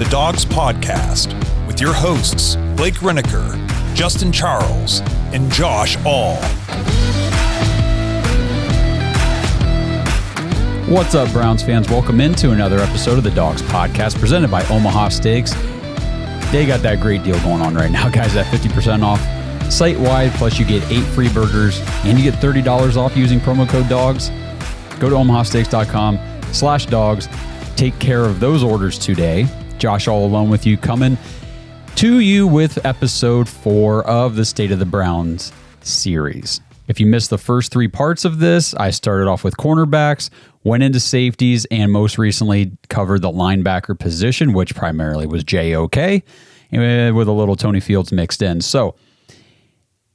the Dawgs Podcast with your hosts, Blake Reneker, Justin Charles, and Josh All. What's up, Browns fans? Welcome into another episode of the Dawgs Podcast presented by Omaha Steaks. They got that great deal going on right now, guys, at 50% off site-wide, plus you get 8 free burgers, and you get $30 off using promo code DAWGS. Go to omahasteaks.com/dogs. Take care of those orders today. Josh all alone with you, coming to you with episode 4 of the State of the Browns series. If you missed the first 3 parts of this, I started off with cornerbacks, went into safeties, and most recently covered the linebacker position, which primarily was JOK, with a little Tony Fields mixed in. So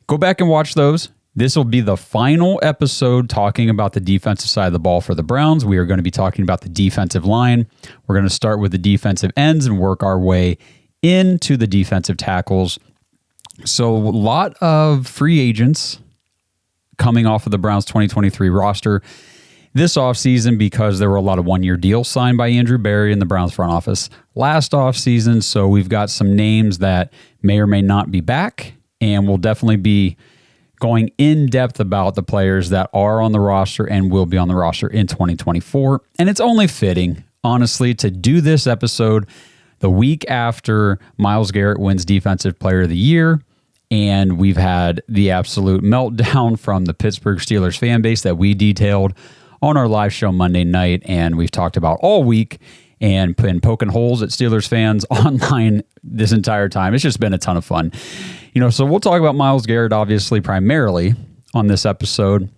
go back and watch those. This will be the final episode talking about the defensive side of the ball for the Browns. We are going to be talking about the defensive line. We're going to start with the defensive ends and work our way into the defensive tackles. So a lot of free agents coming off of the Browns 2023 roster this offseason because there were a lot of one-year deals signed by Andrew Berry in the Browns front office last offseason. So we've got some names that may or may not be back, and we'll definitely be going in depth about the players that are on the roster and will be on the roster in 2024. And it's only fitting, honestly, to do this episode the week after Myles Garrett wins Defensive Player of the Year. And we've had the absolute meltdown from the Pittsburgh Steelers fan base that we detailed on our live show Monday night. And we've talked about all week and been poking holes at Steelers fans online this entire time. It's just been a ton of fun. So we'll talk about Myles Garrett, obviously, primarily on this episode.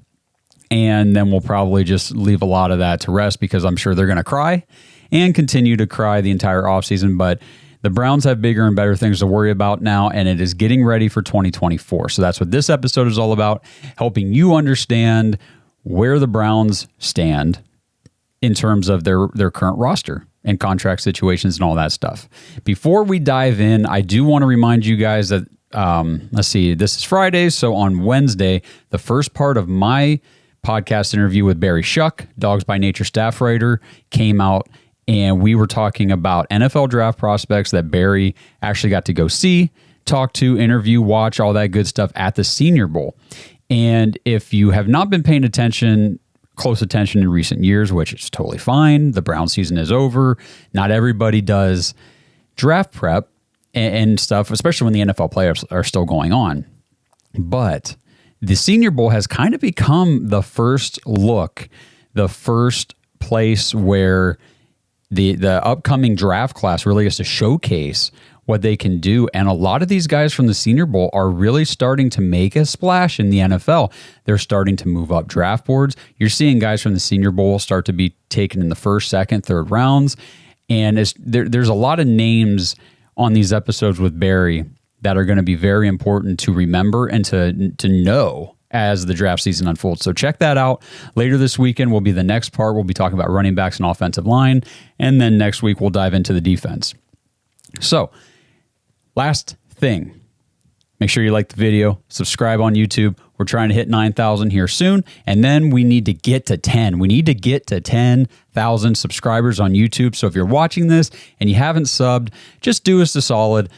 And then we'll probably just leave a lot of that to rest because I'm sure they're going to cry and continue to cry the entire offseason. But the Browns have bigger and better things to worry about now, and it is getting ready for 2024. So that's what this episode is all about, helping you understand where the Browns stand in terms of their current roster and contract situations and all that stuff. Before we dive in, I do want to remind you guys that, this is Friday, so on Wednesday, the first part of my podcast interview with Barry Shuck, Dawgs by Nature staff writer, came out, and we were talking about NFL draft prospects that Barry actually got to go see, talk to, interview, watch, all that good stuff at the Senior Bowl. And if you have not been paying close attention in recent years, which is totally fine, the Brown season is over. Not everybody does draft prep and stuff, especially when the NFL playoffs are still going on. But the Senior Bowl has kind of become the first look, the first place where the upcoming draft class really gets to showcase what they can do. And a lot of these guys from the Senior Bowl are really starting to make a splash in the NFL. They're starting to move up draft boards. You're seeing guys from the Senior Bowl start to be taken in the first, second, third rounds. And there's a lot of names on these episodes with Barry that are going to be very important to remember and to know as the draft season unfolds. So check that out. Later this weekend will be the next part. We'll be talking about running backs and offensive line. And then next week, we'll dive into the defense. So last thing, make sure you like the video, subscribe on YouTube. We're trying to hit 9,000 here soon. And then we need to get to 10. We need to get to 10,000 subscribers on YouTube. So if you're watching this and you haven't subbed, just do us a solid.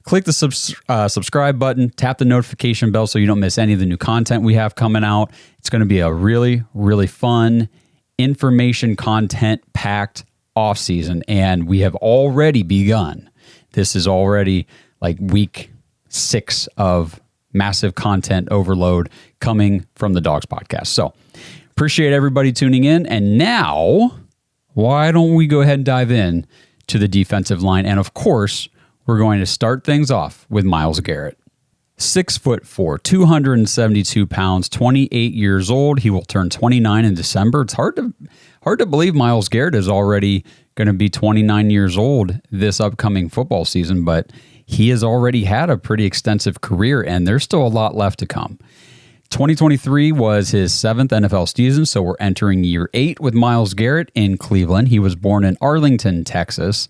Click the subscribe button, tap the notification bell so you don't miss any of the new content we have coming out. It's going to be a really, really fun, information content-packed offseason, and we have already begun. This is already like week 6 of massive content overload coming from the Dawgs Podcast. So appreciate everybody tuning in, and now why don't we go ahead and dive in to the defensive line, and of course, we're going to start things off with Myles Garrett. 6'4", 272 pounds, 28 years old. He will turn 29 in December. It's hard to believe Myles Garrett is already going to be 29 years old this upcoming football season, but he has already had a pretty extensive career, and there's still a lot left to come. 2023 was his 7th NFL season, so we're entering year 8 with Myles Garrett in Cleveland. He was born in Arlington, Texas.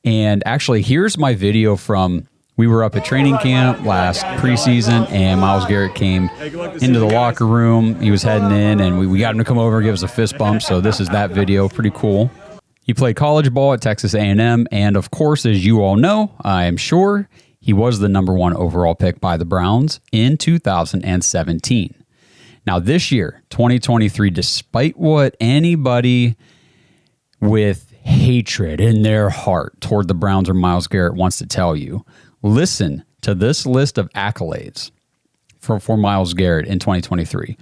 And actually, here's my video from, we were up at training camp last preseason, and Myles Garrett came into the locker room. He was heading in, and we got him to come over and give us a fist bump. So this is that video. Pretty cool. He played college ball at Texas A&M, and of course, as you all know, I am sure, he was the number 1 overall pick by the Browns in 2017. Now this year, 2023, despite what anybody with hatred in their heart toward the Browns or Myles Garrett wants to tell you, listen to this list of accolades for Myles Garrett in 2023.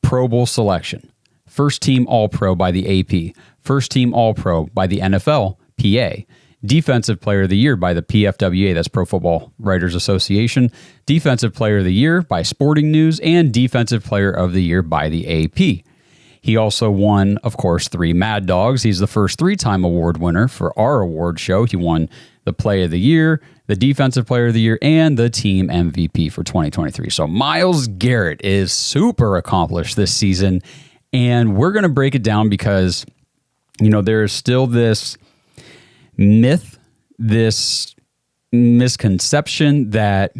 Pro Bowl selection, first team All-Pro by the AP, first team All-Pro by the NFL, PA, Defensive Player of the Year by the PFWA, that's Pro Football Writers Association, Defensive Player of the Year by Sporting News, and Defensive Player of the Year by the AP. He also won, of course, 3 Mad Dogs. He's the first 3-time award winner for our award show. He won the Play of the Year, the Defensive Player of the Year, and the Team MVP for 2023. So Myles Garrett is super accomplished this season, and we're going to break it down because, there is still this myth, this misconception that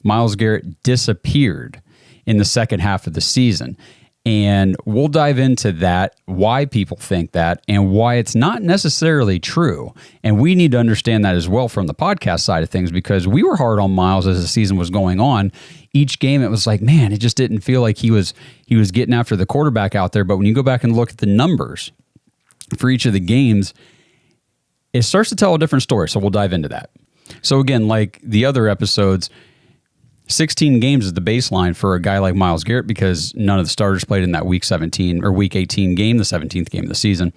Myles Garrett disappeared in the second half of the season. And we'll dive into that, why people think that, and why it's not necessarily true. And we need to understand that as well from the podcast side of things, because we were hard on Myles as the season was going on. Each game, it was like, man, it just didn't feel like he was getting after the quarterback out there. But when you go back and look at the numbers for each of the games, it starts to tell a different story. So we'll dive into that. So again, like the other episodes, 16 games is the baseline for a guy like Myles Garrett because none of the starters played in that Week 17 or Week 18 game, the 17th game of the season.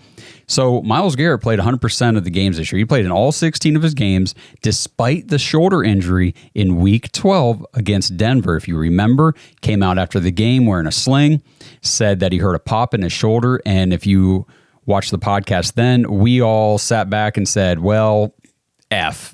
So Myles Garrett played 100% of the games this year. He played in all 16 of his games despite the shoulder injury in Week 12 against Denver. If you remember, came out after the game wearing a sling, said that he heard a pop in his shoulder. And if you watch the podcast then, we all sat back and said, well, that's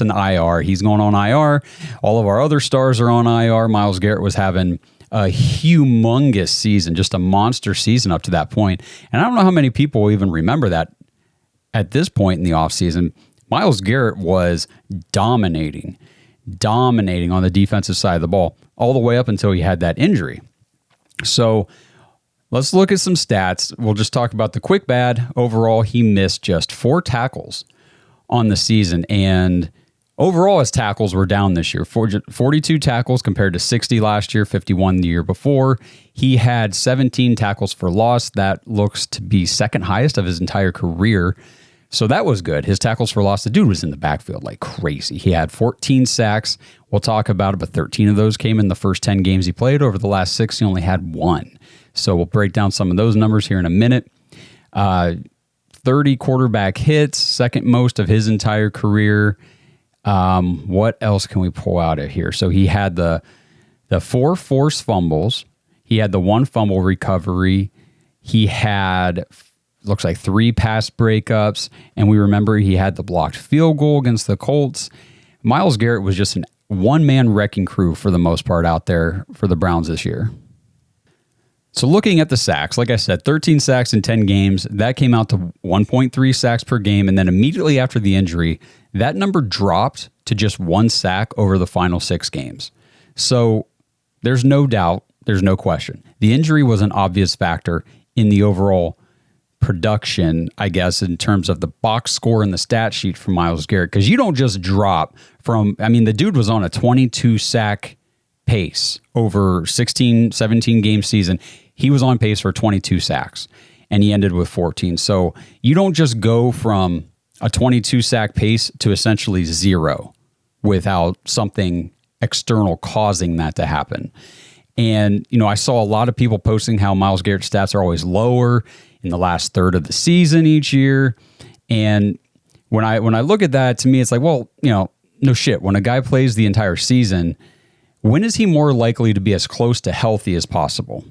an IR. He's going on IR. All of our other stars are on IR. Myles Garrett was having a humongous season, just a monster season up to that point. And I don't know how many people will even remember that at this point in the offseason. Myles Garrett was dominating on the defensive side of the ball all the way up until he had that injury. So let's look at some stats. We'll just talk about the quick bad. Overall, he missed just 4 tackles on the season, and overall his tackles were down this year. 42 tackles compared to 60 last year, 51 the year before. He had 17 tackles for loss. That looks to be second highest of his entire career. So that was good. His tackles for loss, the dude was in the backfield like crazy. He had 14 sacks. We'll talk about it, but 13 of those came in the first 10 games he played. Over the last 6, he only had 1. So we'll break down some of those numbers here in a minute. 30 quarterback hits, second most of his entire career. What else can we pull out of here? So he had the 4 forced fumbles. He had the 1 fumble recovery. He had, looks like 3 pass breakups. And we remember he had the blocked field goal against the Colts. Myles Garrett was just a one-man wrecking crew for the most part out there for the Browns this year. So looking at the sacks, like I said, 13 sacks in 10 games, that came out to 1.3 sacks per game. And then immediately after the injury, that number dropped to just 1 sack over the final 6 games. So there's no doubt, there's no question. The injury was an obvious factor in the overall production, I guess, in terms of the box score and the stat sheet for Myles Garrett. Because you don't just drop from, the dude was on a 22 sack pace over 16, 17 game season. He was on pace for 22 sacks and he ended with 14. So you don't just go from a 22 sack pace to essentially 0 without something external causing that to happen. And, I saw a lot of people posting how Myles Garrett's stats are always lower in the last third of the season each year. And when I look at that, to me, it's like, well, no shit. When a guy plays the entire season, when is he more likely to be as close to healthy as possible?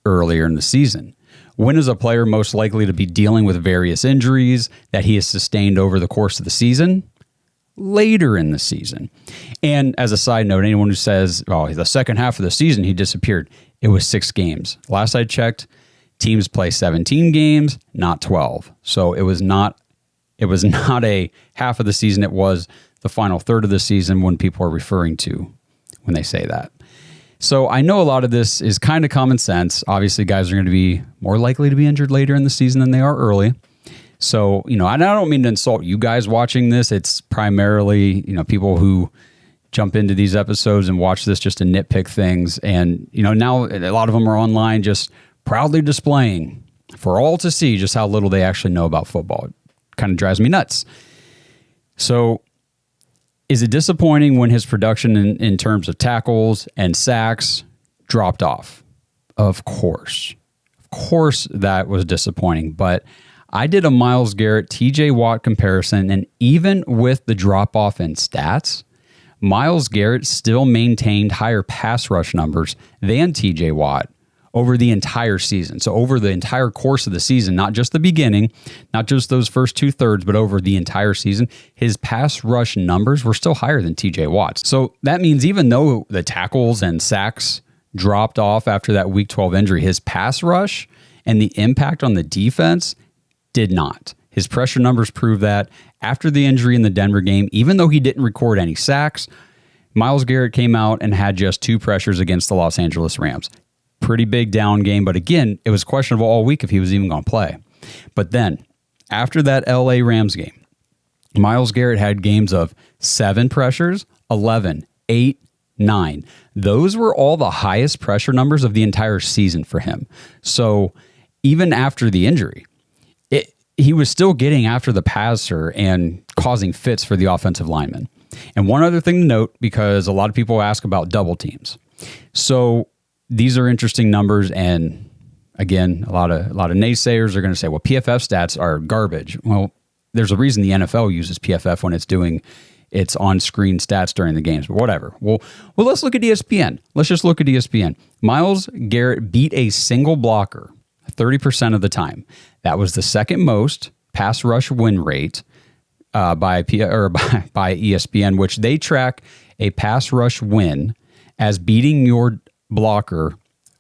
Earlier in the season. When is a player most likely to be dealing with various injuries that he has sustained over the course of the season? Later in the season. And as a side note, anyone who says, oh, the second half of the season he disappeared, it was 6 games. Last I checked, teams play 17 games, not 12. So it was not a half of the season. It was the final third of the season when people are referring to when they say that. So I know a lot of this is kind of common sense. Obviously, guys are going to be more likely to be injured later in the season than they are early. So, and I don't mean to insult you guys watching this. It's primarily, people who jump into these episodes and watch this just to nitpick things. And, now a lot of them are online just proudly displaying for all to see just how little they actually know about football. It kind of drives me nuts. So is it disappointing when his production in terms of tackles and sacks dropped off? Of course. Of course that was disappointing. But I did a Myles Garrett, TJ Watt comparison, and even with the drop-off in stats, Myles Garrett still maintained higher pass rush numbers than TJ Watt over the entire season. So over the entire course of the season, not just the beginning, not just those first 2/3, but over the entire season, his pass rush numbers were still higher than TJ Watt's. So that means even though the tackles and sacks dropped off after that Week 12 injury, his pass rush and the impact on the defense did not. His pressure numbers prove that. After the injury in the Denver game, even though he didn't record any sacks, Myles Garrett came out and had just 2 pressures against the Los Angeles Rams. Pretty big down game, but again, it was questionable all week if he was even going to play. But then, after that LA Rams game, Myles Garrett had games of 7 pressures, 11, 8, 9. Those were all the highest pressure numbers of the entire season for him. So even after the injury, he was still getting after the passer and causing fits for the offensive linemen. And one other thing to note, because a lot of people ask about double teams. So these are interesting numbers, and again, a lot of naysayers are going to say, well, PFF stats are garbage. Well, there's a reason the NFL uses PFF when it's doing its on-screen stats during the games, but whatever. Well, let's look at ESPN. Let's just look at ESPN. Myles Garrett beat a single blocker 30% of the time. That was the second most pass rush win rate by ESPN, which they track a pass rush win as beating your blocker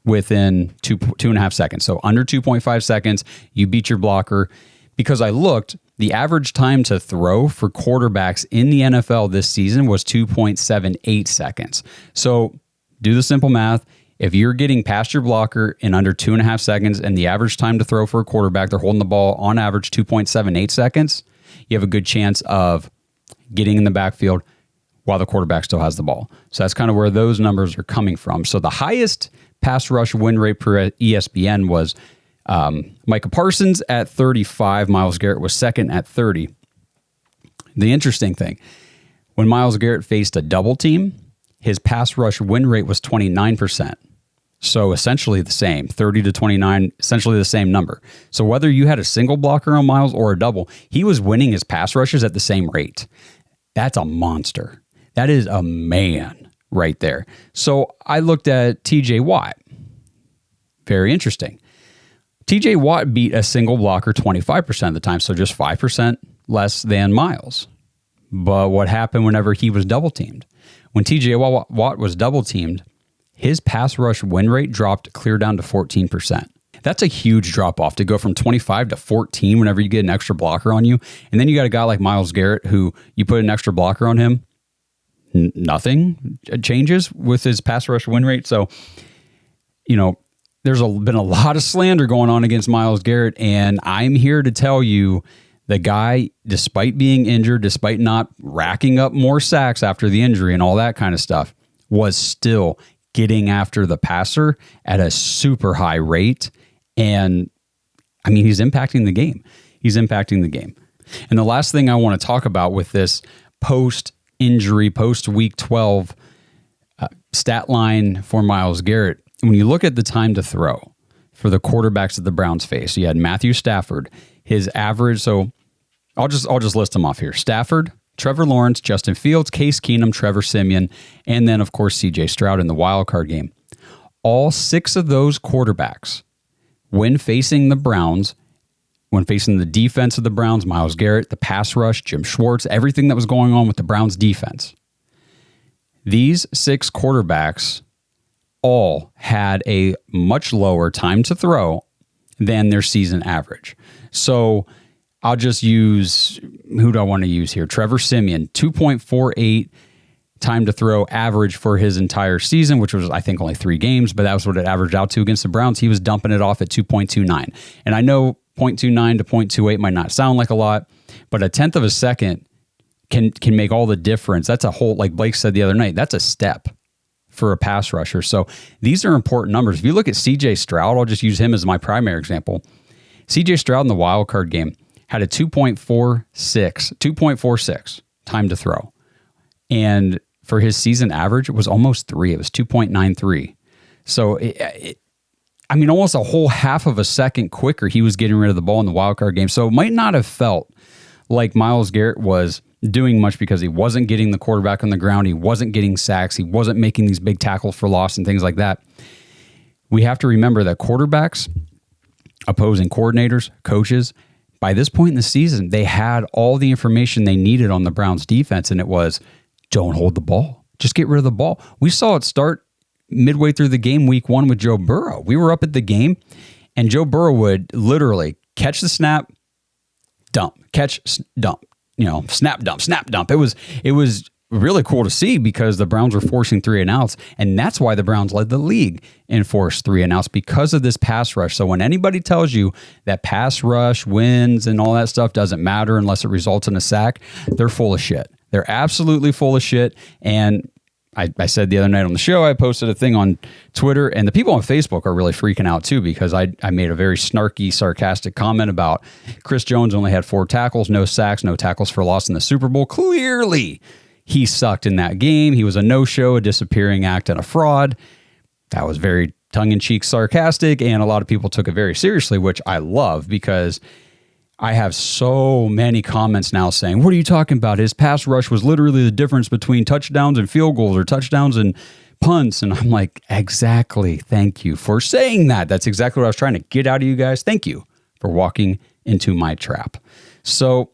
within 2.5 seconds. So under 2.5 seconds, you beat your blocker. Because I looked, the average time to throw for quarterbacks in the NFL this season was 2.78 seconds. So do the simple math. If you're getting past your blocker in under 2.5 seconds and the average time to throw for a quarterback, they're holding the ball on average 2.78 seconds, you have a good chance of getting in the backfield while the quarterback still has the ball. So that's kind of where those numbers are coming from. So the highest pass rush win rate per ESPN was Micah Parsons at 35. Myles Garrett was second at 30. The interesting thing, when Myles Garrett faced a double team, his pass rush win rate was 29%. So essentially the same, 30 to 29, essentially the same number. So whether you had a single blocker on Myles or a double, he was winning his pass rushes at the same rate. That's a monster. That is a man right there. So I looked at TJ Watt. Very interesting. TJ Watt beat a single blocker 25% of the time, so just 5% less than Myles. But what happened whenever he was double teamed? When TJ Watt was double teamed, his pass rush win rate dropped clear down to 14%. That's a huge drop off to go from 25 to 14 whenever you get an extra blocker on you. And then you got a guy like Myles Garrett who you put an extra blocker on him, nothing changes with his pass rush win rate. So, there's been a lot of slander going on against Myles Garrett, and I'm here to tell you the guy, despite being injured, despite not racking up more sacks after the injury and all that kind of stuff, was still getting after the passer at a super high rate. And I mean, he's impacting the game. He's impacting the game. And the last thing I want to talk about with this post-injury, post-week 12 stat line for Myles Garrett, when you look at the time to throw for the quarterbacks that the Browns face, you had Matthew Stafford, his average. So I'll just list them off here. Stafford, Trevor Lawrence, Justin Fields, Case Keenum, Trevor Siemian, and then, of course, C.J. Stroud in the wild card game. All 6 of those quarterbacks, when facing the Browns, when facing the defense of the Browns, Myles Garrett, the pass rush, Jim Schwartz, everything that was going on with the Browns defense, these 6 quarterbacks all had a much lower time to throw than their season average. So I'll just use, who do I want to use here? Trevor Siemian, 2.48 time to throw average for his entire season, which was, I think, only 3 games, but that was what it averaged out to against the Browns. He was dumping it off at 2.29. And I know 0.29 to 0.28 might not sound like a lot, but a tenth of a second can make all the difference. That's a whole, like Blake said the other night, that's a step for a pass rusher. So these are important numbers. If you look at CJ Stroud, I'll just use him as my primary example. CJ Stroud in the wild card game had a 2.46 time to throw. And for his season average, it was almost 3. It was 2.93. So almost a whole half of a second quicker, he was getting rid of the ball in the wild card game. So it might not have felt like Myles Garrett was doing much because he wasn't getting the quarterback on the ground. He wasn't getting sacks. He wasn't making these big tackles for loss and things like that. We have to remember that quarterbacks, opposing coordinators, coaches, by this point in the season, they had all the information they needed on the Browns defense, and it was, don't hold the ball. Just get rid of the ball. We saw it start midway through the game week 1 with Joe Burrow. We were up at the game, and Joe Burrow would literally catch the snap, dump, catch, dump, snap, dump. It was really cool to see because the Browns were forcing 3 and outs, and that's why the Browns led the league in forced 3 and outs, because of this pass rush. So when anybody tells you that pass rush wins and all that stuff doesn't matter unless it results in a sack, they're full of shit. They're absolutely full of shit. And I said the other night on the show, I posted a thing on Twitter, and the people on Facebook are really freaking out too, because I made a very snarky, sarcastic comment about Chris Jones only had 4 tackles, no sacks, no tackles for loss in the Super Bowl. Clearly, he sucked in that game. He was a no-show, a disappearing act, and a fraud. That was very tongue-in-cheek sarcastic, and a lot of people took it very seriously, which I love, because I have so many comments now saying, what are you talking about? His pass rush was literally the difference between touchdowns and field goals, or touchdowns and punts. And I'm like, exactly. Thank you for saying that. That's exactly what I was trying to get out of you guys. Thank you for walking into my trap. So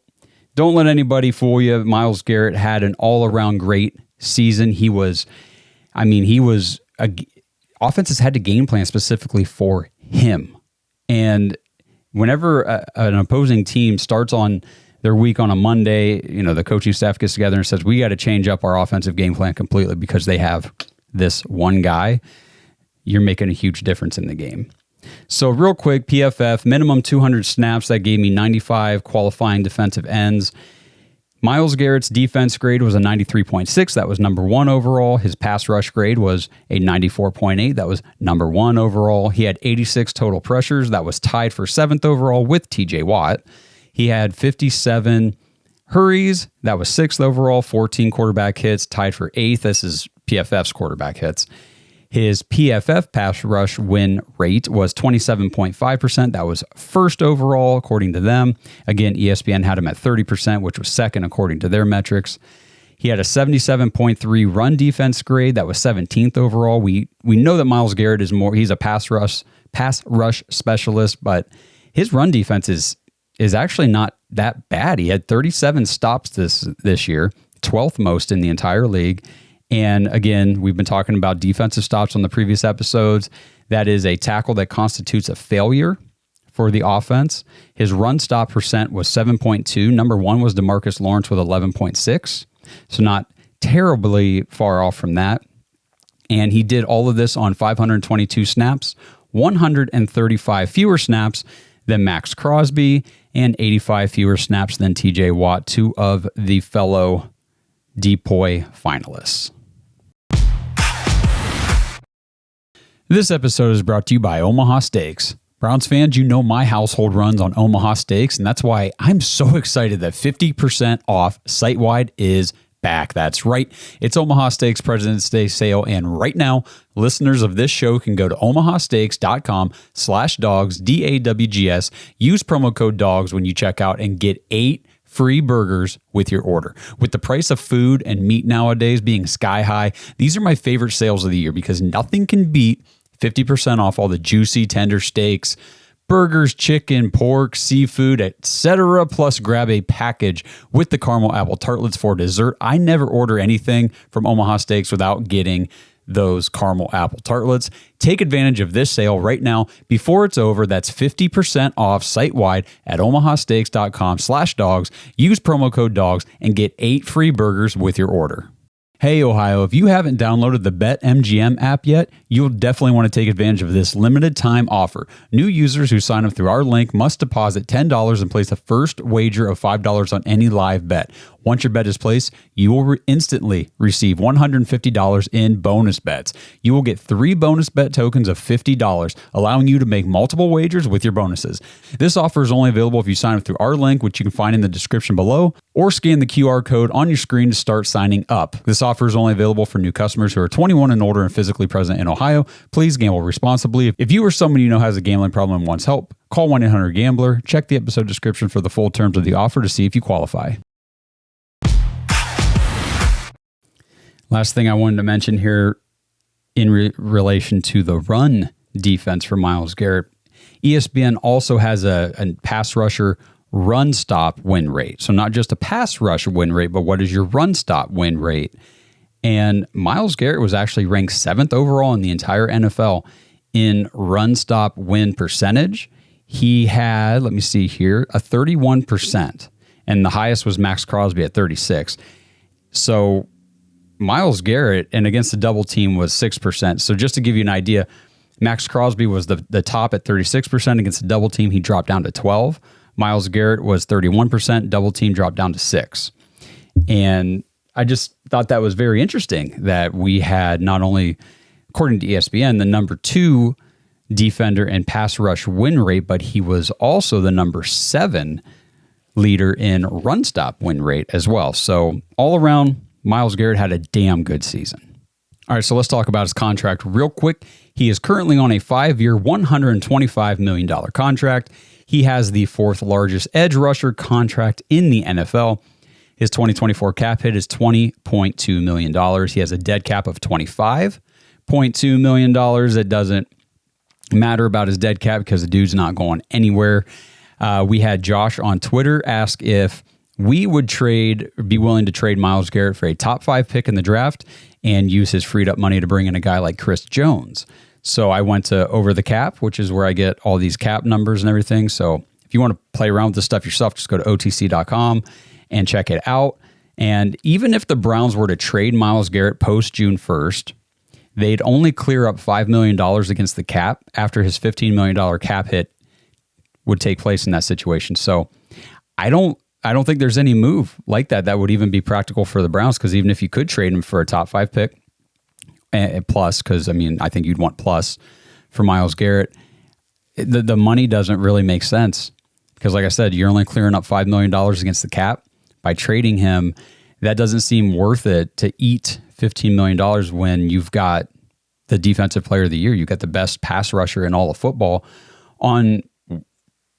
don't let anybody fool you. Myles Garrett had an all-around great season. Offenses had to game plan specifically for him. And whenever an opposing team starts on their week on a Monday, the coaching staff gets together and says, we got to change up our offensive game plan completely because they have this one guy, you're making a huge difference in the game. So real quick, PFF, minimum 200 snaps. That gave me 95 qualifying defensive ends. Myles Garrett's defense grade was a 93.6. That was number 1 overall. His pass rush grade was a 94.8. That was number 1 overall. He had 86 total pressures. That was tied for 7th overall with TJ Watt. He had 57 hurries. That was 6th overall. 14 quarterback hits, tied for 8th. This is PFF's quarterback hits. His PFF pass rush win rate was 27.5%. That was 1st overall, according to them. Again, ESPN had him at 30%, which was 2nd, according to their metrics. He had a 77.3 run defense grade. That was 17th overall. We know that Myles Garrett he's a pass rush specialist, but his run defense is actually not that bad. He had 37 stops this year, 12th most in the entire league. And again, we've been talking about defensive stops on the previous episodes. That is a tackle that constitutes a failure for the offense. His run stop percent was 7.2. Number 1 was DeMarcus Lawrence with 11.6. So not terribly far off from that. And he did all of this on 522 snaps, 135 fewer snaps than Max Crosby, and 85 fewer snaps than TJ Watt, 2 of the fellow DPOY finalists. This episode is brought to you by Omaha Steaks. Browns fans, my household runs on Omaha Steaks, and that's why I'm so excited that 50% off site-wide is back. That's right. It's Omaha Steaks President's Day sale, and right now, listeners of this show can go to omahasteaks.com/dogs, DAWGS, use promo code DAWGS when you check out, and get 8 free burgers with your order. With the price of food and meat nowadays being sky high, these are my favorite sales of the year because nothing can beat 50% off all the juicy, tender steaks, burgers, chicken, pork, seafood, etc. Plus grab a package with the caramel apple tartlets for dessert. I never order anything from Omaha Steaks without getting those caramel apple tartlets. Take advantage of this sale right now before it's over. That's 50% off site-wide at omahasteaks.com/dogs. Use promo code DAWGS and get 8 free burgers with your order. Hey, Ohio, if you haven't downloaded the BetMGM app yet, you'll definitely want to take advantage of this limited time offer. New users who sign up through our link must deposit $10 and place a first wager of $5 on any live bet. Once your bet is placed, you will instantly receive $150 in bonus bets. You will get 3 bonus bet tokens of $50, allowing you to make multiple wagers with your bonuses. This offer is only available if you sign up through our link, which you can find in the description below, or scan the QR code on your screen to start signing up. This offer is only available for new customers who are 21 and older and physically present in Ohio. Please gamble responsibly. If you or someone you know has a gambling problem and wants help, call 1-800-GAMBLER. Check the episode description for the full terms of the offer to see if you qualify. Last thing I wanted to mention here in relation to the run defense for Myles Garrett, ESPN also has a pass rusher run stop win rate. So not just a pass rush win rate, but what is your run stop win rate? And Myles Garrett was actually ranked 7th overall in the entire NFL in run stop win percentage. He had, let me see here, a 31%, and the highest was Max Crosby at 36. So Myles Garrett, and against the double team, was 6%. So just to give you an idea, Max Crosby was the top at 36%. Against the double team, he dropped down to 12. Myles Garrett was 31%. Double team dropped down to 6. And I just thought that was very interesting that we had not only, according to ESPN, the number 2 defender in pass rush win rate, but he was also the number 7 leader in run stop win rate as well. So all around, Myles Garrett had a damn good season. All right, so let's talk about his contract real quick. He is currently on a 5-year, $125 million contract. He has the 4th largest edge rusher contract in the NFL. His 2024 cap hit is $20.2 million. He has a dead cap of $25.2 million. It doesn't matter about his dead cap because the dude's not going anywhere. We had Josh on Twitter ask if we would be willing to trade Myles Garrett for a top 5 pick in the draft and use his freed up money to bring in a guy like Chris Jones. So I went to Over the Cap, which is where I get all these cap numbers and everything. So if you want to play around with this stuff yourself, just go to otc.com and check it out. And even if the Browns were to trade Myles Garrett post June 1st, they'd only clear up $5 million against the cap after his $15 million cap hit would take place in that situation. So I don't think there's any move like that would even be practical for the Browns, because even if you could trade him for a top 5 pick, plus, because I think you'd want plus for Myles Garrett, the money doesn't really make sense, because like I said, you're only clearing up $5 million against the cap. By trading him, that doesn't seem worth it to eat $15 million when you've got the defensive player of the year. You've got the best pass rusher in all of football on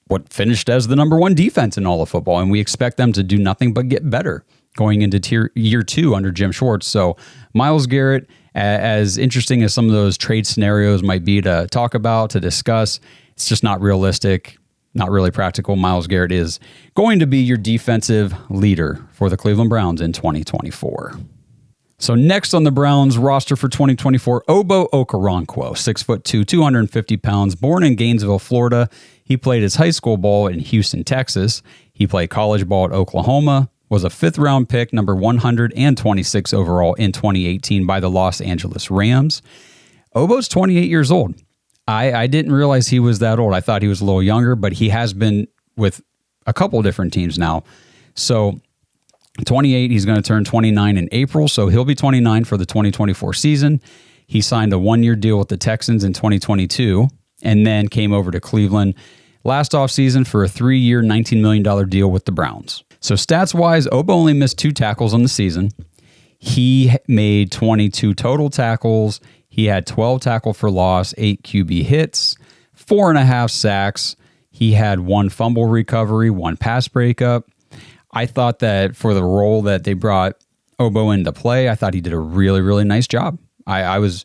what finished as the number 1 defense in all of football. And we expect them to do nothing but get better going into year 2 under Jim Schwartz. So Myles Garrett, as interesting as some of those trade scenarios might be to talk about, to discuss, it's just not realistic, not really practical. Myles Garrett is going to be your defensive leader for the Cleveland Browns in 2024. So next on the Browns roster for 2024, Ogbo Okoronkwo, 6'2", 250 pounds, born in Gainesville, Florida. He played his high school ball in Houston, Texas. He played college ball at Oklahoma, was a 5th-round pick, number 126 overall in 2018 by the Los Angeles Rams. Ogbo's 28 years old. I didn't realize he was that old. I thought he was a little younger, but he has been with a couple different teams now. So 28, he's going to turn 29 in April, so he'll be 29 for the 2024 season. He signed a 1-year deal with the Texans in 2022 and then came over to Cleveland last offseason for a 3-year, $19 million deal with the Browns. So stats-wise, Ogbo only missed 2 tackles on the season. He made 22 total tackles. He had 12 tackle for loss, 8 QB hits, 4.5 sacks. He had 1 fumble recovery, 1 pass breakup. I thought that for the role that they brought Ogbo into play, I thought he did a really, really nice job. I was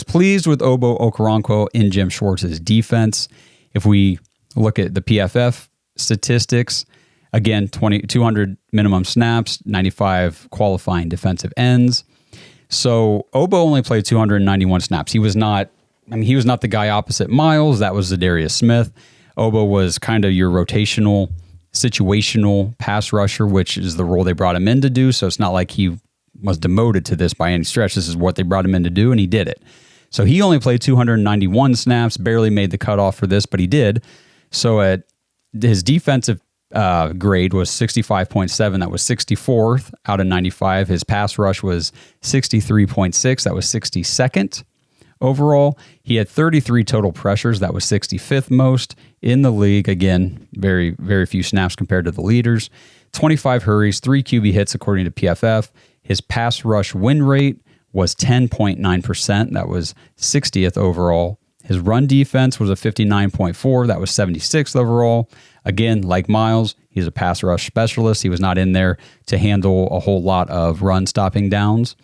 pleased with Ogbo Okoronkwo in Jim Schwartz's defense. If we look at the PFF statistics, again, 200 minimum snaps, 95 qualifying defensive ends. So Ogbo only played 291 snaps. He was not the guy opposite Myles. That was Za'Darius Smith. Ogbo was kind of your rotational, situational pass rusher, which is the role they brought him in to do. So it's not like he was demoted to this by any stretch. This is what they brought him in to do, and he did it. So he only played 291 snaps, barely made the cutoff for this, but he did. So his defensive grade was 65.7. That was 64th out of 95. His pass rush was 63.6. That was 62nd overall. He had 33 total pressures. That was 65th most in the league. Again, very, very few snaps compared to the leaders. 25 hurries, 3 QB hits according to PFF. His pass rush win rate was 10.9%. That was 60th overall. His run defense was a 59.4. That was 76th overall. Again, like Myles, he's a pass rush specialist. He was not in there to handle a whole lot of run stopping downs.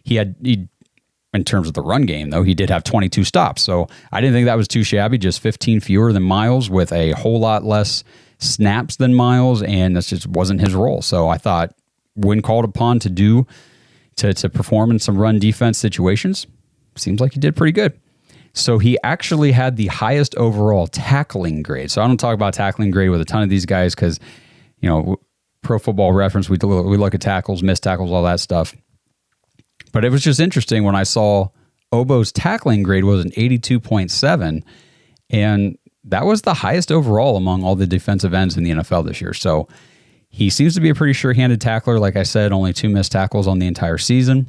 In terms of the run game, though, he did have 22 stops. So I didn't think that was too shabby, just 15 fewer than Myles with a whole lot less snaps than Myles, and that just wasn't his role. So I thought when called upon to perform in some run defense situations, seems like he did pretty good. So he actually had the highest overall tackling grade. So I don't talk about tackling grade with a ton of these guys because, Pro Football Reference, we look at tackles, missed tackles, all that stuff. But it was just interesting when I saw Ogbo's tackling grade was an 82.7, and that was the highest overall among all the defensive ends in the NFL this year. So he seems to be a pretty sure-handed tackler. Like I said, only 2 missed tackles on the entire season.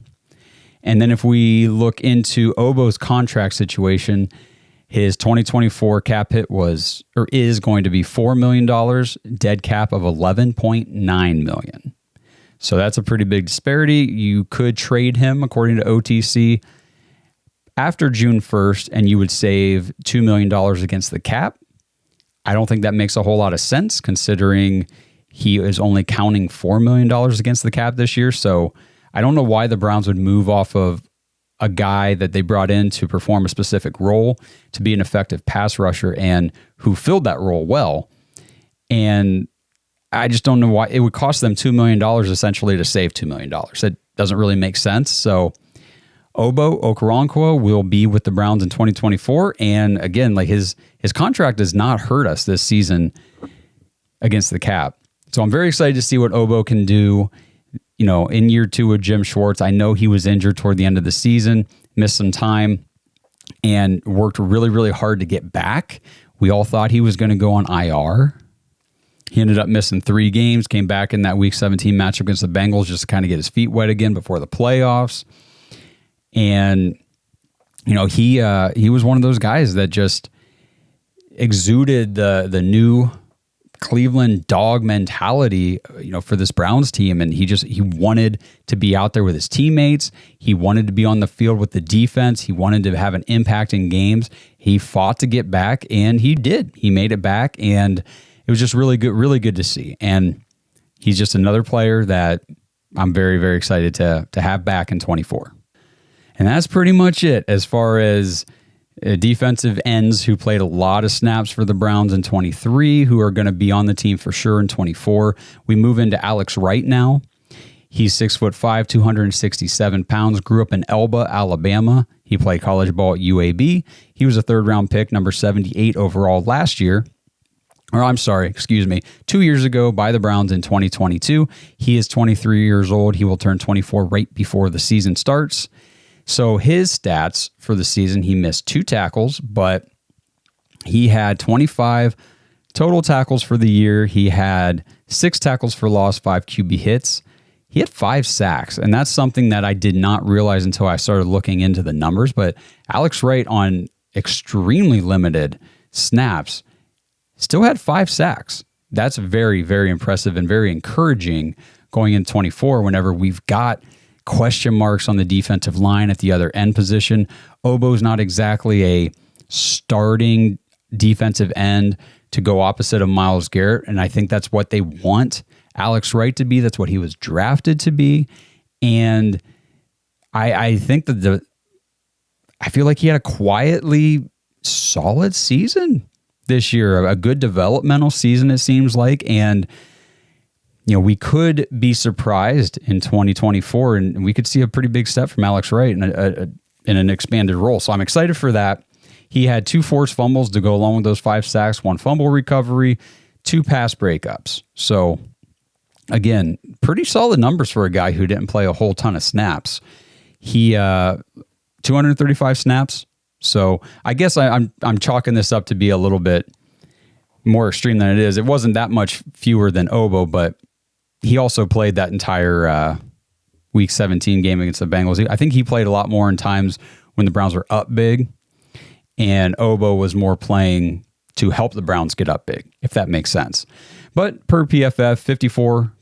And then if we look into Ogbo's contract situation, his 2024 cap hit is going to be $4 million, dead cap of $11.9 million. So that's a pretty big disparity. You could trade him, according to OTC, after June 1st, and you would save $2 million against the cap. I don't think that makes a whole lot of sense, considering he is only counting $4 million against the cap this year. So I don't know why the Browns would move off of a guy that they brought in to perform a specific role, to be an effective pass rusher, and who filled that role well. And I just don't know why it would cost them $2 million essentially to save $2 million. That doesn't really make sense. So Ogbo Okoronkwo will be with the Browns in 2024. And again, like his contract does not hurt us this season against the cap. So I'm very excited to see what Ogbo can do, in year 2 with Jim Schwartz. I know he was injured toward the end of the season, missed some time, and worked really, really hard to get back. We all thought he was going to go on IR. He ended up missing 3 games, came back in that Week 17 matchup against the Bengals just to kind of get his feet wet again before the playoffs. And, he was one of those guys that just exuded the new Cleveland dog mentality, for this Browns team. And he wanted to be out there with his teammates. He wanted to be on the field with the defense. He wanted to have an impact in games. He fought to get back, and he did. He made it back, and it was just really good to see. And he's just another player that I'm very, very excited to have back in 24. And that's pretty much it as far as defensive ends who played a lot of snaps for the Browns in 23, who are going to be on the team for sure in 24. We move into Alex Wright now. He's 6'5", 267 pounds, grew up in Elba, Alabama. He played college ball at UAB. He was a 3rd-round pick, number 78 overall last year. 2 years ago by the Browns in 2022. He is 23 years old. He will turn 24 right before the season starts. So his stats for the season, he missed 2 tackles, but he had 25 total tackles for the year. He had 6 tackles for loss, 5 QB hits. He had 5 sacks, and that's something that I did not realize until I started looking into the numbers. But Alex Wright, on extremely limited snaps, still had 5 sacks. That's very, very impressive and very encouraging going into 24 whenever we've got question marks on the defensive line at the other end position. Ogbo's not exactly a starting defensive end to go opposite of Myles Garrett, and I think that's what they want Alex Wright to be. That's what he was drafted to be. And I think that I feel like he had a quietly solid season this year, a good developmental season, it seems like. And, we could be surprised in 2024, and we could see a pretty big step from Alex Wright in an expanded role. So I'm excited for that. He had 2 forced fumbles to go along with those 5 sacks, 1 fumble recovery, 2 pass breakups. So again, pretty solid numbers for a guy who didn't play a whole ton of snaps. He 235 snaps. So I guess I'm chalking this up to be a little bit more extreme than it is. It wasn't that much fewer than Ogbo, but he also played that entire Week 17 game against the Bengals. I think he played a lot more in times when the Browns were up big, and Ogbo was more playing to help the Browns get up big, if that makes sense. But per PFF,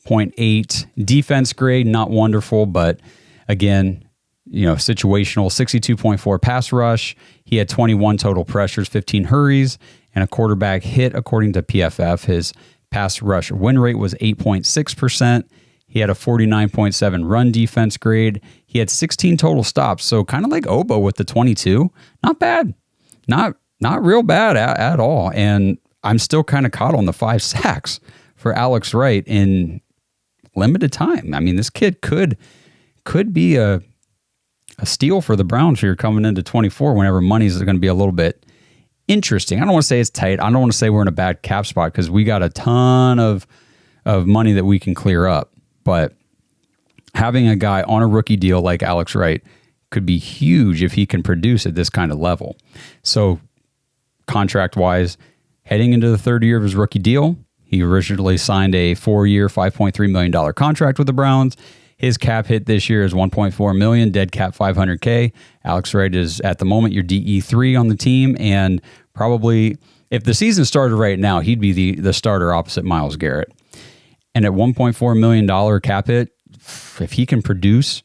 54.8 defense grade, not wonderful, but again, situational. 62.4 pass rush. He had 21 total pressures, 15 hurries, and a quarterback hit. According to PFF, his pass rush win rate was 8.6%. He had a 49.7 run defense grade. He had 16 total stops, so kind of like Ogbo with the 22. Not bad. Not real bad at all. And I'm still kind of caught on the 5 sacks for Alex Wright in limited time. I mean, this kid could be a steal for the Browns here coming into 24 whenever money's going to be a little bit interesting. I don't want to say it's tight. I don't want to say we're in a bad cap spot because we got a ton of money that we can clear up. But having a guy on a rookie deal like Alex Wright could be huge if he can produce at this kind of level. So contract-wise, heading into the third year of his rookie deal, he originally signed a 4-year, $5.3 million contract with the Browns. His cap hit this year is $1.4 million, dead cap $500K. Alex Wright is, at the moment, your DE3 on the team, and probably, if the season started right now, he'd be the starter opposite Myles Garrett. And at $1.4 million cap hit, if he can produce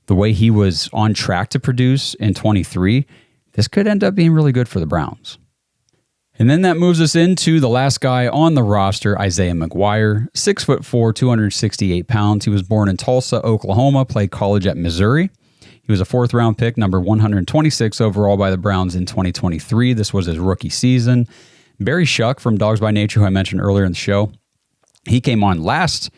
the way he was on track to produce in 23, this could end up being really good for the Browns. And then that moves us into the last guy on the roster, Isaiah McGuire, 6'4", 268 pounds. He was born in Tulsa, Oklahoma, played college at Missouri. He was a 4th-round pick, number 126 overall by the Browns in 2023. This was his rookie season. Barry Shuck from Dawgs by Nature, who I mentioned earlier in the show, he came on last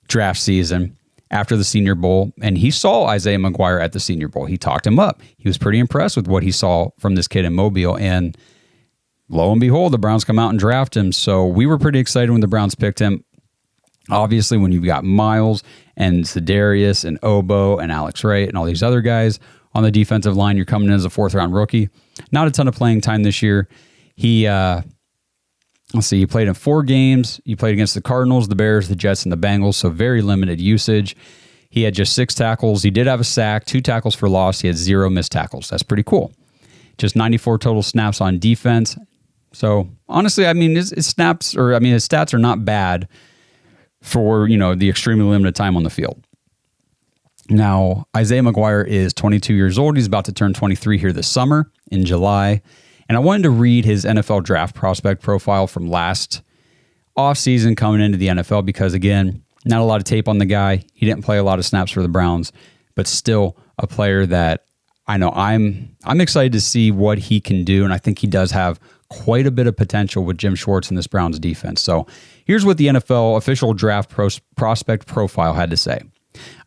draft season after the Senior Bowl, and he saw Isaiah McGuire at the Senior Bowl. He talked him up. He was pretty impressed with what he saw from this kid in Mobile, and lo and behold, the Browns come out and draft him. So we were pretty excited when the Browns picked him. Obviously, when you've got Myles and Za'Darius and Ogbo and Alex Wright and all these other guys on the defensive line, you're coming in as a 4th-round rookie. Not a ton of playing time this year. He he played in 4 games. He played against the Cardinals, the Bears, the Jets, and the Bengals, so very limited usage. He had just 6 tackles. He did have a sack, 2 tackles for loss. He had 0 missed tackles. That's pretty cool. Just 94 total snaps on defense. So honestly, I mean, his stats are not bad for, the extremely limited time on the field. Now, Isaiah McGuire is 22 years old. He's about to turn 23 here this summer in July. And I wanted to read his NFL draft prospect profile from last offseason coming into the NFL because, again, not a lot of tape on the guy. He didn't play a lot of snaps for the Browns, but still a player that I know I'm excited to see what he can do, and I think he does have quite a bit of potential with Jim Schwartz and this Browns defense. So here's what the NFL official draft prospect profile had to say.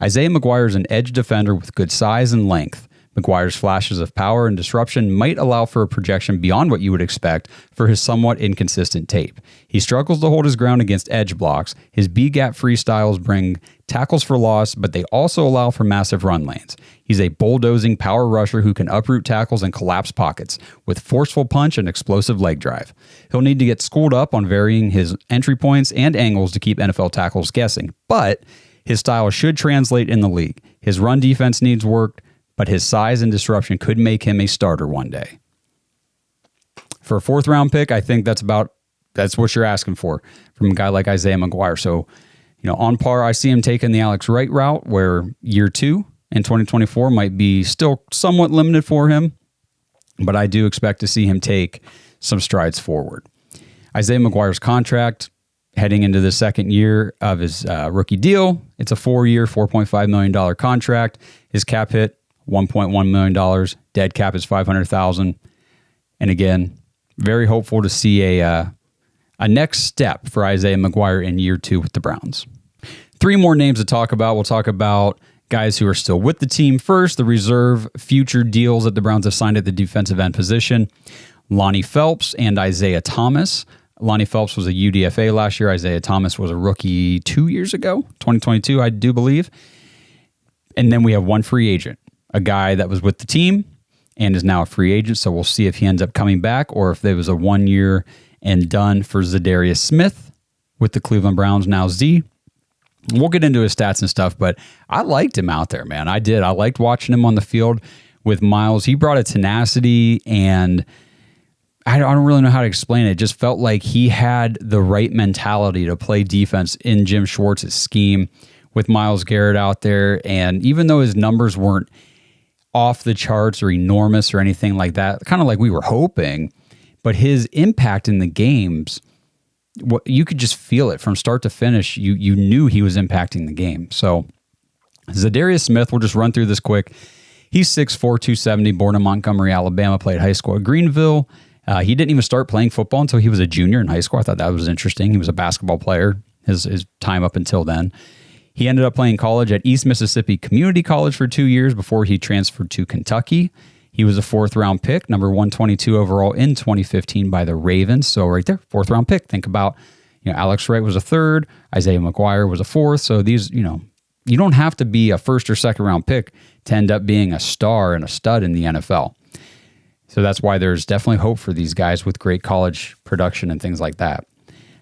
Isaiah McGuire is an edge defender with good size and length. McGuire's flashes of power and disruption might allow for a projection beyond what you would expect for his somewhat inconsistent tape. He struggles to hold his ground against edge blocks. His B-gap freestyles bring tackles for loss, but they also allow for massive run lanes. He's a bulldozing power rusher who can uproot tackles and collapse pockets with forceful punch and explosive leg drive. He'll need to get schooled up on varying his entry points and angles to keep NFL tackles guessing, but his style should translate in the league. His run defense needs work, but his size and disruption could make him a starter one day. For a 4th-round pick, I think that's what you're asking for from a guy like Isaiah McGuire. So, on par, I see him taking the Alex Wright route, where year 2 in 2024 might be still somewhat limited for him, but I do expect to see him take some strides forward. Isaiah McGuire's contract, heading into the 2nd year of his rookie deal, it's a 4-year, $4.5 million contract. His cap hit, $1.1 million. Dead cap is $500,000. And again, very hopeful to see a next step for Isaiah McGuire in year 2 with the Browns. 3 more names to talk about. We'll talk about guys who are still with the team first, the reserve future deals that the Browns have signed at the defensive end position. Lonnie Phelps and Isaiah Thomas. Lonnie Phelps was a UDFA last year. Isaiah Thomas was a rookie 2 years ago, 2022, I do believe. And then we have one free agent, a guy that was with the team and is now a free agent. So we'll see if he ends up coming back or if there was a 1 year and done for Za'Darius Smith with the Cleveland Browns, now Z. We'll get into his stats and stuff, but I liked him out there, man. I did. I liked watching him on the field with Myles. He brought a tenacity, and I don't really know how to explain it. It just felt like he had the right mentality to play defense in Jim Schwartz's scheme with Myles Garrett out there. And even though his numbers weren't off the charts or enormous or anything like that, kind of like we were hoping, but his impact in the games, you could just feel it from start to finish. You knew he was impacting the game. So Za'Darius Smith, we'll just run through this quick. He's 6'4", 270, born in Montgomery, Alabama, played high school at Greenville. He didn't even start playing football until he was a junior in high school. I thought that was interesting. He was a basketball player his time up until then. He ended up playing college at East Mississippi Community College for 2 years before he transferred to Kentucky. He was a 4th-round pick, number 122 overall in 2015 by the Ravens. So right there, 4th-round pick. Think about, Alex Wright was a 3rd, Isaiah McGuire was a 4th. So these, you don't have to be a 1st or 2nd-round pick to end up being a star and a stud in the NFL. So that's why there's definitely hope for these guys with great college production and things like that.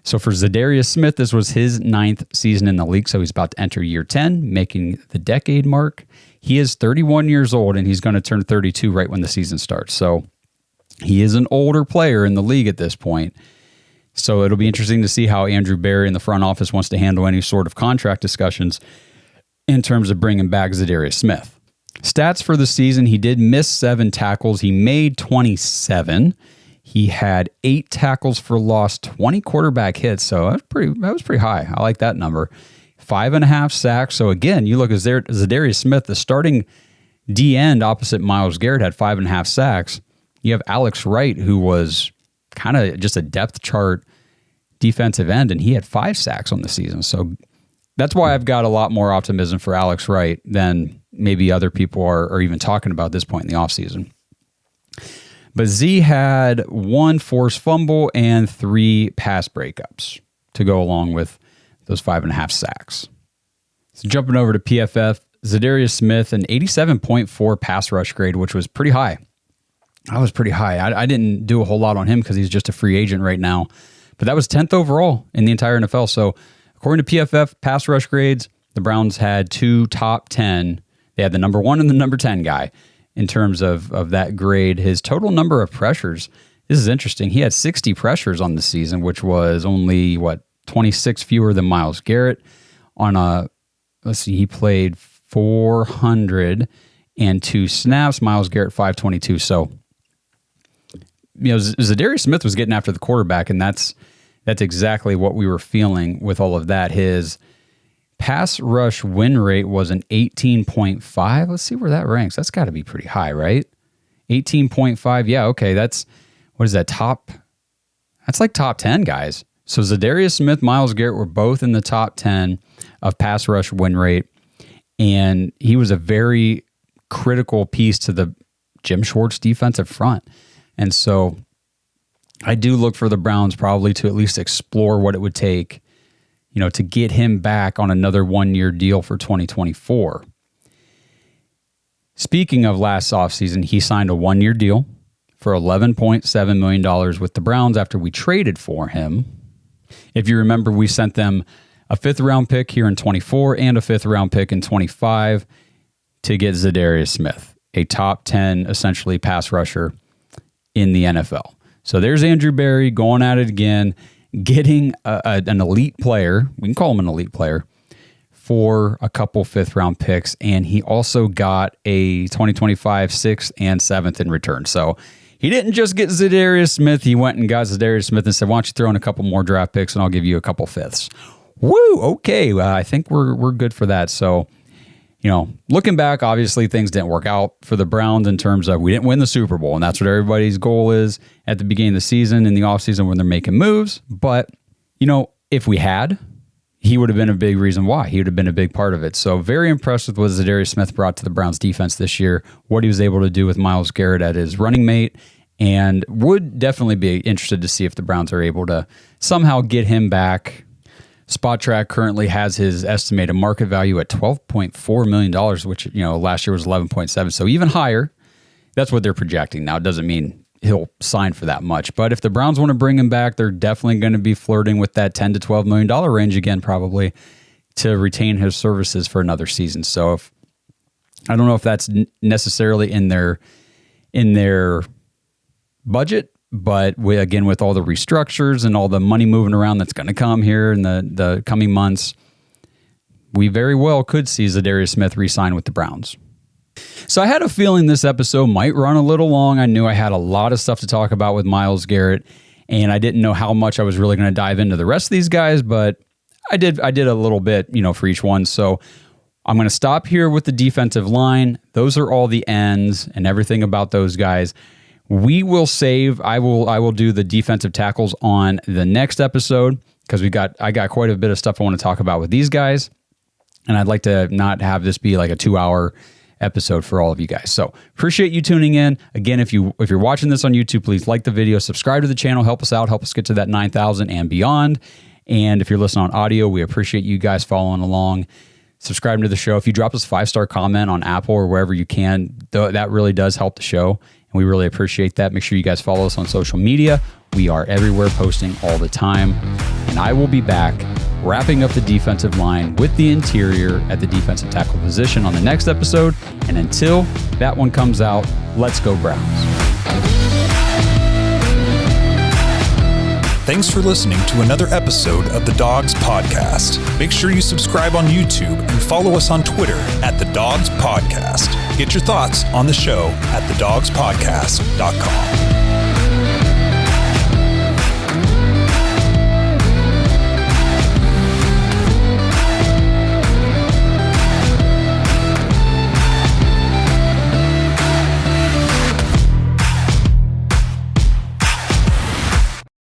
So for Za'Darius Smith, this was his 9th season in the league, so he's about to enter year 10, making the decade mark. He is 31 years old, and he's going to turn 32 right when the season starts. So he is an older player in the league at this point. So it'll be interesting to see how Andrew Berry in the front office wants to handle any sort of contract discussions in terms of bringing back Za'Darius Smith. Stats for the season, he did miss 7 tackles. He made 27. He had 8 tackles for loss, 20 quarterback hits. So that was pretty high. I like that number. 5.5 sacks. So again, you look at Za'Darius Smith, the starting D end opposite Myles Garrett had 5.5 sacks. You have Alex Wright, who was kind of just a depth chart defensive end, and he had 5 sacks on the season. So that's why I've got a lot more optimism for Alex Wright than maybe other people are even talking about at this point in the offseason. But Z had 1 forced fumble and 3 pass breakups to go along with those 5.5 sacks. So jumping over to PFF, Za'Darius Smith, an 87.4 pass rush grade, which was pretty high. That was pretty high. I didn't do a whole lot on him because he's just a free agent right now. But that was 10th overall in the entire NFL. So according to PFF pass rush grades, the Browns had 2 top 10. They had the number 1 and the number 10 guy in terms of that grade. His total number of pressures, this is interesting. He had 60 pressures on the season, which was only, 26 fewer than Myles Garrett. He played 402 snaps. Myles Garrett, 522. So, Za'Darius Smith was getting after the quarterback, and that's exactly what we were feeling with all of that. His pass rush win rate was an 18.5. Let's see where that ranks. That's got to be pretty high, right? 18.5. Yeah, okay. What is that, top? That's like top 10, guys. So Za'Darius Smith, Myles Garrett were both in the top 10 of pass rush win rate, and he was a very critical piece to the Jim Schwartz defensive front. And so I do look for the Browns probably to at least explore what it would take, to get him back on another 1-year deal for 2024. Speaking of last offseason, he signed a 1-year deal for $11.7 million with the Browns after we traded for him. If you remember, we sent them a 5th-round pick here in 24 and a 5th-round pick in 25 to get Za'Darius Smith, a top 10, essentially, pass rusher in the NFL. So there's Andrew Berry going at it again, getting an elite player. We can call him an elite player for a couple 5th-round picks, and he also got a 2025 6th and 7th in return. So he didn't just get Za'Darius Smith. He went and got Za'Darius Smith and said, why don't you throw in a couple more draft picks and I'll give you a couple 5ths. Woo! Okay, I think we're good for that. So, looking back, obviously things didn't work out for the Browns in terms of we didn't win the Super Bowl, and that's what everybody's goal is at the beginning of the season, in the offseason when they're making moves. But, if we had, he would have been a big reason why. He would have been a big part of it. So very impressed with what Za'Darius Smith brought to the Browns defense this year, what he was able to do with Myles Garrett as his running mate, and would definitely be interested to see if the Browns are able to somehow get him back. Spot Track currently has his estimated market value at $12.4 million, which, last year was 11.7. So even higher. That's what they're projecting. Now, it doesn't mean he'll sign for that much, but if the Browns want to bring him back, they're definitely going to be flirting with that $10 to $12 million range again, probably, to retain his services for another season. So I don't know if that's necessarily in their budget, but with all the restructures and all the money moving around that's going to come here in the coming months, we very well could see Za'Darius Smith re-sign with the Browns. So I had a feeling this episode might run a little long. I knew I had a lot of stuff to talk about with Myles Garrett, and I didn't know how much I was really going to dive into the rest of these guys, but I did a little bit, for each one. So I'm going to stop here with the defensive line. Those are all the ends and everything about those guys. We will save. I will do the defensive tackles on the next episode because I got quite a bit of stuff I want to talk about with these guys, and I'd like to not have this be like a 2-hour episode for all of you guys. So appreciate you tuning in. Again, if you're watching this on YouTube, please like the video, subscribe to the channel, help us out, help us get to that 9,000 and beyond. And if you're listening on audio, we appreciate you guys following along, subscribing to the show. If you drop us a 5-star comment on Apple or wherever you can, that really does help the show. And we really appreciate that. Make sure you guys follow us on social media. We are everywhere, posting all the time. And I will be back wrapping up the defensive line with the interior at the defensive tackle position on the next episode. And until that one comes out, let's go Browns. Thanks for listening to another episode of the Dawgs Podcast. Make sure you subscribe on YouTube and follow us on Twitter at the Dawgs Podcast. Get your thoughts on the show at thedawgspodcast.com.